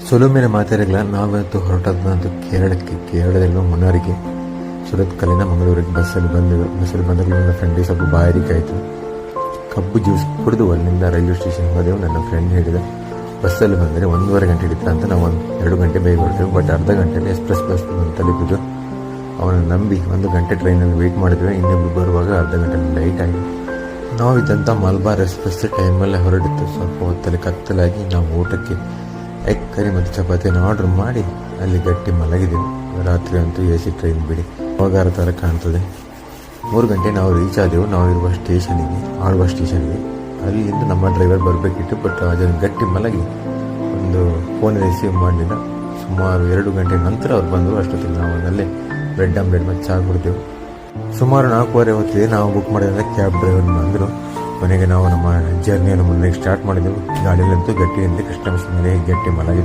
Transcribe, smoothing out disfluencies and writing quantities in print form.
ಸುಲುಮೇನ ಮಾತಾಡಿಲ್ಲ. ನಾವಂತೂ ಹೊರಟದಂತೂ ಕೇರಳದಲ್ಲಿ ಮುನ್ನಾರಿಗೆ ಸುರತ್ಕಲ್ಲಿನ ಮಂಗಳೂರಿಗೆ ಬಸ್ಸಲ್ಲಿ ಬಂದಾಗ ನನ್ನ ಫ್ರೆಂಡಿಗೆ ಸ್ವಲ್ಪ ಬಾಯಾರಿಕೆ ಆಯಿತು. ಕಬ್ಬು ಜ್ಯೂಸ್ ಕುಡಿದು ಅಲ್ಲಿಂದ ರೈಲ್ವೆ ಸ್ಟೇಷನ್ ಹೋದೆವು. ನನ್ನ ಫ್ರೆಂಡ್ ಹೇಳಿದ ಬಸ್ಸಲ್ಲಿ ಬಂದರೆ 1.5 ಗಂಟೆ ಹಿಡಿತಾ ಅಂತ. ನಾವು 2 ಗಂಟೆ ಬೇಗ ಹೊರಟೆವು. ಬಟ್ ಅರ್ಧ ಗಂಟೆಯಲ್ಲಿ ಎಕ್ಸ್ಪ್ರೆಸ್ ಬಸ್ ತಲುಪಿದ್ದು. ಅವನನ್ನು ನಂಬಿ 1 ಗಂಟೆ ಟ್ರೈನಲ್ಲಿ ವೆಯ್ಟ್ ಮಾಡಿದ್ವಿ. ಇನ್ನೊಬ್ಬರು ಬರುವಾಗ ಅರ್ಧ ಗಂಟೆ ಲೈಟ್ ಆಗಿ ನಾವು ಇದ್ದಂಥ ಮಲ್ಬಾರ್ ಎಕ್ಸ್ಪ್ರೆಸ್ ಟೈಮಲ್ಲೇ ಹೊರಡಿತ್ತು. ಸ್ವಲ್ಪ ಹೊತ್ತಲ್ಲಿ ಕತ್ತಲಾಗಿ ನಾವು ಊಟಕ್ಕೆ ಎಗ್ ಕರಿ ಮತ್ತು ಚಪಾತಿಯನ್ನು ಆರ್ಡ್ರ್ ಮಾಡಿ ಅಲ್ಲಿ ಗಟ್ಟಿ ಮಲಗಿದೆವು. ರಾತ್ರಿ ಅಂತೂ ಎ ಸಿ ಟ್ರೈನ್ ಬಿಡಿ ಹೋಗಾರ ಥರ ಕಾಣ್ತದೆ. 3 ಗಂಟೆ ನಾವು ರೀಚ್ ಆದೆವು. ನಾವು ಇರುವ ಆಳ್ವಾ ಸ್ಟೇಷನ್ಗೆ. ಅಲ್ಲಿಂದ ನಮ್ಮ ಡ್ರೈವರ್ ಬರಬೇಕಿತ್ತು. ಬಟ್ ಅದನ್ನು ಗಟ್ಟಿ ಮಲಗಿ ಒಂದು ಫೋನ್ ರಿಸೀವ್ ಮಾಡಲಿಲ್ಲ. ಸುಮಾರು 2 ಗಂಟೆ ನಂತರ ಅವ್ರು ಬಂದರು. ಅಷ್ಟೊತ್ತಿಗೆ ನಾವು ಅದಲ್ಲೇ ಬ್ರೆಡ್ ಆಮ್ಲೆಟ್ ಮತ್ತು ಚಹಾ ಕುಡಿದೆವು. ಸುಮಾರು 4:15 ಹೊತ್ತಿಗೆ ನಾವು ಬುಕ್ ಮಾಡಿದ್ರೆ ಕ್ಯಾಬ್ ಡ್ರೈವರ್ ಬಂದರು. ಕೊನೆಗೆ ನಾವು ನಮ್ಮ ಜರ್ನಿಯನ್ನು ಮುಂದೆ ಸ್ಟಾರ್ಟ್ ಮಾಡಿದೆವು. ಗಾಡಿಯಲ್ಲಂತೂ ಗಟ್ಟಿಯಿಂದ ಕಸ್ಟಮರ್ಸ್ ಮೇಲೆ ಗಟ್ಟಿ ಮಲಗಿದ.